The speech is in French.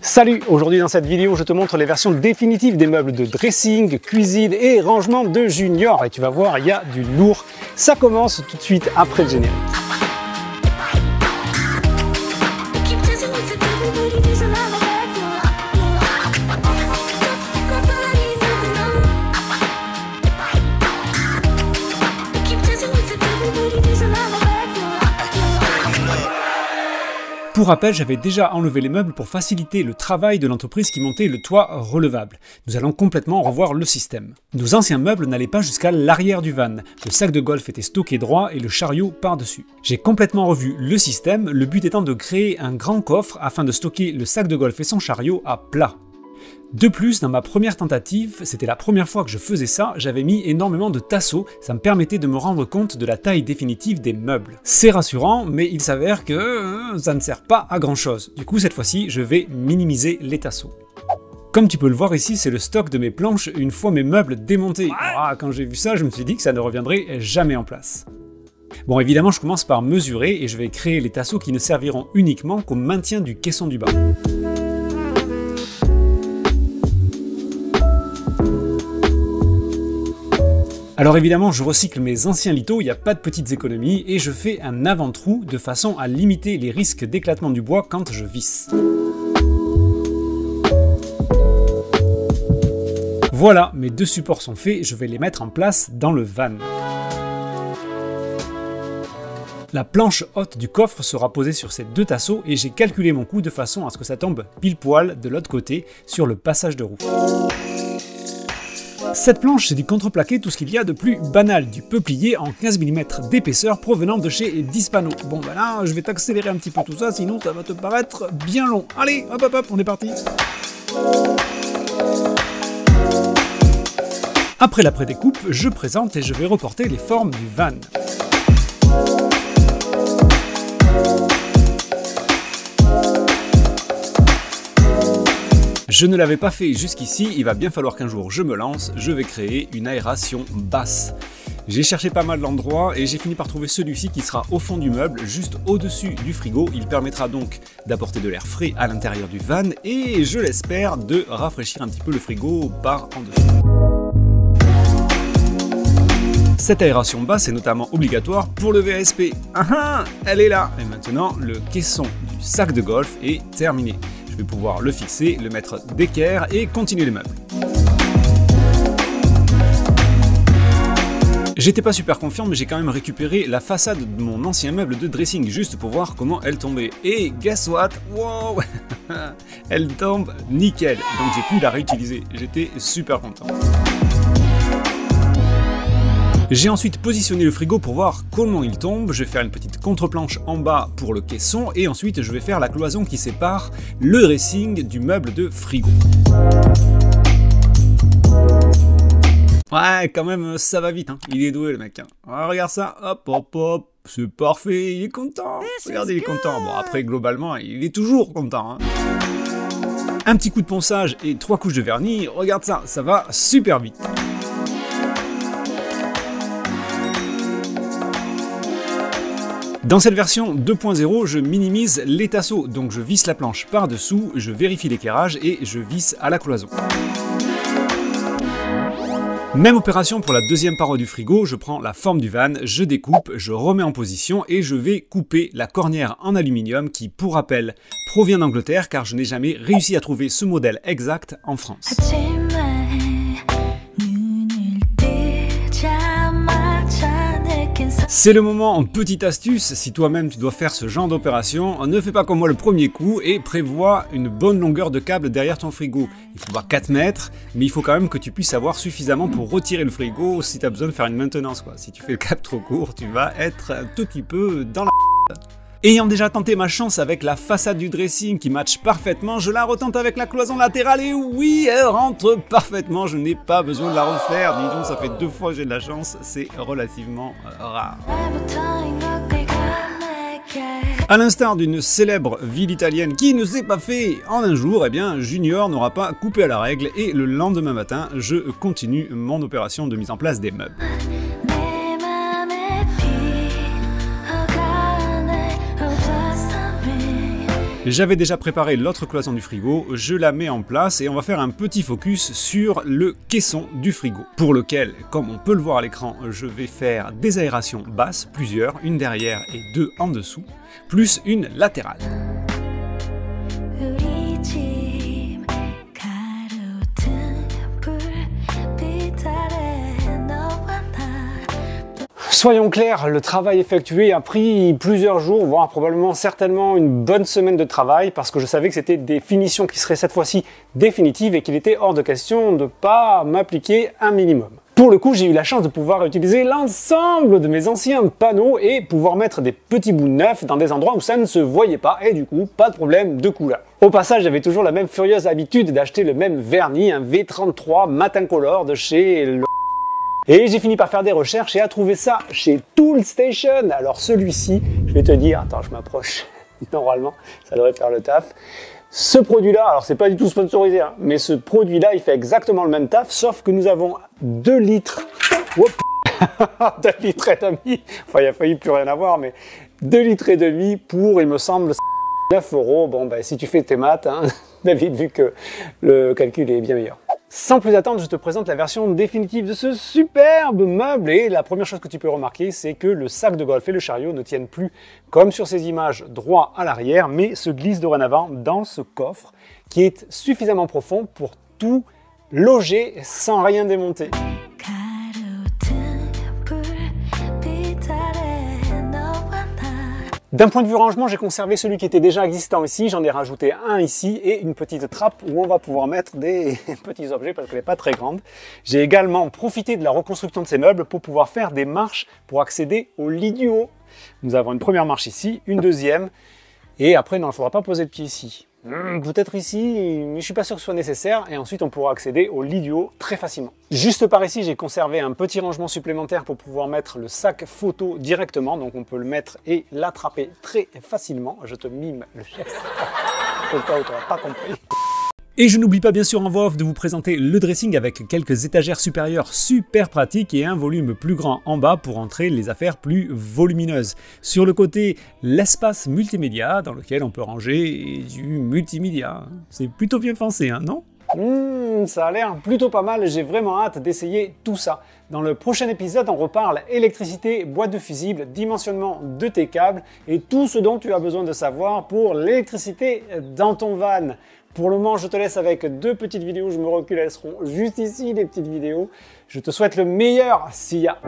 Salut! Aujourd'hui dans cette vidéo, je te montre les versions définitives des meubles de dressing, cuisine et rangement de Junior. Et tu vas voir, il y a du lourd. Ça commence tout de suite après le générique. Pour rappel, j'avais déjà enlevé les meubles pour faciliter le travail de l'entreprise qui montait le toit relevable. Nous allons complètement revoir le système. Nos anciens meubles n'allaient pas jusqu'à l'arrière du van. Le sac de golf était stocké droit et le chariot par-dessus. J'ai complètement revu le système, le but étant de créer un grand coffre afin de stocker le sac de golf et son chariot à plat. De plus, dans ma première tentative, c'était la première fois que je faisais ça, j'avais mis énormément de tasseaux, ça me permettait de me rendre compte de la taille définitive des meubles. C'est rassurant, mais il s'avère que ça ne sert pas à grand chose. Du coup, cette fois-ci, je vais minimiser les tasseaux. Comme tu peux le voir ici, c'est le stock de mes planches une fois mes meubles démontés. Quand j'ai vu ça, je me suis dit que ça ne reviendrait jamais en place. Bon, évidemment, je commence par mesurer et je vais créer les tasseaux qui ne serviront uniquement qu'au maintien du caisson du bas. Alors évidemment, je recycle mes anciens lithos, il n'y a pas de petites économies, et je fais un avant-trou de façon à limiter les risques d'éclatement du bois quand je visse. Voilà, mes deux supports sont faits, je vais les mettre en place dans le van. La planche haute du coffre sera posée sur ces deux tasseaux et j'ai calculé mon coût de façon à ce que ça tombe pile poil de l'autre côté sur le passage de roue. Cette planche, c'est du contreplaqué, tout ce qu'il y a de plus banal, du peuplier en 15 mm d'épaisseur provenant de chez Dispano. Bon ben là, je vais t'accélérer un petit peu tout ça, sinon ça va te paraître bien long. Allez, hop hop hop, on est parti. Après la prédécoupe, je présente et je vais reporter les formes du van. Je ne l'avais pas fait jusqu'ici, il va bien falloir qu'un jour je me lance, je vais créer une aération basse. J'ai cherché pas mal d'endroits et j'ai fini par trouver celui-ci qui sera au fond du meuble, juste au-dessus du frigo. Il permettra donc d'apporter de l'air frais à l'intérieur du van et, je l'espère, de rafraîchir un petit peu le frigo par en dessous. Cette aération basse est notamment obligatoire pour le VASP. Elle est là. Et maintenant, le caisson du sac de golf est terminé. Je vais pouvoir le fixer, le mettre d'équerre et continuer les meubles. J'étais pas super confiant, mais j'ai quand même récupéré la façade de mon ancien meuble de dressing juste pour voir comment elle tombait. Et guess what? Wow. Elle tombe nickel, donc j'ai pu la réutiliser. J'étais super content. J'ai ensuite positionné le frigo pour voir comment il tombe, je vais faire une petite contre-planche en bas pour le caisson et ensuite je vais faire la cloison qui sépare le dressing du meuble de frigo. Ouais, quand même ça va vite, hein. Il est doué le mec. Hein. Ah, regarde ça, hop hop hop, c'est parfait, il est content. Regardez, il est content. Bon après globalement, il est toujours content. Hein. Un petit coup de ponçage et 3 couches de vernis, regarde ça, ça va super vite. Dans cette version 2.0, je minimise les tasseaux, donc je visse la planche par-dessous, je vérifie l'éclairage et je visse à la cloison. Même opération pour la deuxième paroi du frigo, je prends la forme du van, je découpe, je remets en position et je vais couper la cornière en aluminium qui, pour rappel, provient d'Angleterre car je n'ai jamais réussi à trouver ce modèle exact en France. C'est le moment en petite astuce, si toi-même tu dois faire ce genre d'opération, ne fais pas comme moi le premier coup et prévois une bonne longueur de câble derrière ton frigo. Il faut pas 4 mètres, mais il faut quand même que tu puisses avoir suffisamment pour retirer le frigo si tu as besoin de faire une maintenance, quoi. Si tu fais le câble trop court, tu vas être un tout petit peu dans la... Ayant déjà tenté ma chance avec la façade du dressing qui match parfaitement, je la retente avec la cloison latérale et oui, elle rentre parfaitement, je n'ai pas besoin de la refaire, dis donc ça fait 2 fois que j'ai de la chance, c'est relativement rare. À l'instar d'une célèbre ville italienne qui ne s'est pas fait en un jour, eh bien Junior n'aura pas coupé à la règle et le lendemain matin, je continue mon opération de mise en place des meubles. J'avais déjà préparé l'autre cloison du frigo, je la mets en place et on va faire un petit focus sur le caisson du frigo, pour lequel, comme on peut le voir à l'écran, je vais faire des aérations basses, plusieurs, une derrière et deux en dessous, plus une latérale. Soyons clairs, le travail effectué a pris plusieurs jours, voire probablement certainement une bonne semaine de travail, parce que je savais que c'était des finitions qui seraient cette fois-ci définitives et qu'il était hors de question de ne pas m'appliquer un minimum. Pour le coup, j'ai eu la chance de pouvoir utiliser l'ensemble de mes anciens panneaux et pouvoir mettre des petits bouts neufs dans des endroits où ça ne se voyait pas et du coup, pas de problème de couleur. Au passage, j'avais toujours la même furieuse habitude d'acheter le même vernis, un V33 Matin Color de chez Et j'ai fini par faire des recherches et à trouver ça chez Toolstation. Alors celui-ci, je vais te dire, attends, je m'approche, normalement, ça devrait faire le taf. Ce produit-là, alors c'est pas du tout sponsorisé, hein, mais ce produit-là, il fait exactement le même taf, sauf que nous avons 2 litres, 2 litres et demi, enfin il a failli plus rien avoir, mais 2 litres et demi pour, il me semble, 9 €. Bon, ben si tu fais tes maths, hein, David, vu que le calcul est bien meilleur. Sans plus attendre, je te présente la version définitive de ce superbe meuble et la première chose que tu peux remarquer, c'est que le sac de golf et le chariot ne tiennent plus, comme sur ces images, droit à l'arrière, mais se glissent dorénavant dans ce coffre qui est suffisamment profond pour tout loger sans rien démonter. D'un point de vue rangement, j'ai conservé celui qui était déjà existant ici, j'en ai rajouté un ici et une petite trappe où on va pouvoir mettre des petits objets parce qu'elle n'est pas très grande. J'ai également profité de la reconstruction de ces meubles pour pouvoir faire des marches pour accéder au lit du haut. Nous avons une première marche ici, une deuxième et après non, il ne faudra pas poser de pied ici. Peut-être ici, mais je suis pas sûr que ce soit nécessaire. Et ensuite, on pourra accéder au lit du haut très facilement. Juste par ici, j'ai conservé un petit rangement supplémentaire pour pouvoir mettre le sac photo directement. Donc, on peut le mettre et l'attraper très facilement. Je te mime le geste. Au cas où tu n'auras pas compris. Et je n'oublie pas bien sûr en voix off de vous présenter le dressing avec quelques étagères supérieures super pratiques et un volume plus grand en bas pour entrer les affaires plus volumineuses. Sur le côté, l'espace multimédia dans lequel on peut ranger du multimédia. C'est plutôt bien pensé, hein, non ? Ça a l'air plutôt pas mal, j'ai vraiment hâte d'essayer tout ça. Dans le prochain épisode, on reparle électricité, boîte de fusibles, dimensionnement de tes câbles et tout ce dont tu as besoin de savoir pour l'électricité dans ton van. Pour le moment, je te laisse avec 2 petites vidéos, je me recule, elles seront juste ici, les petites vidéos. Je te souhaite le meilleur, see ya!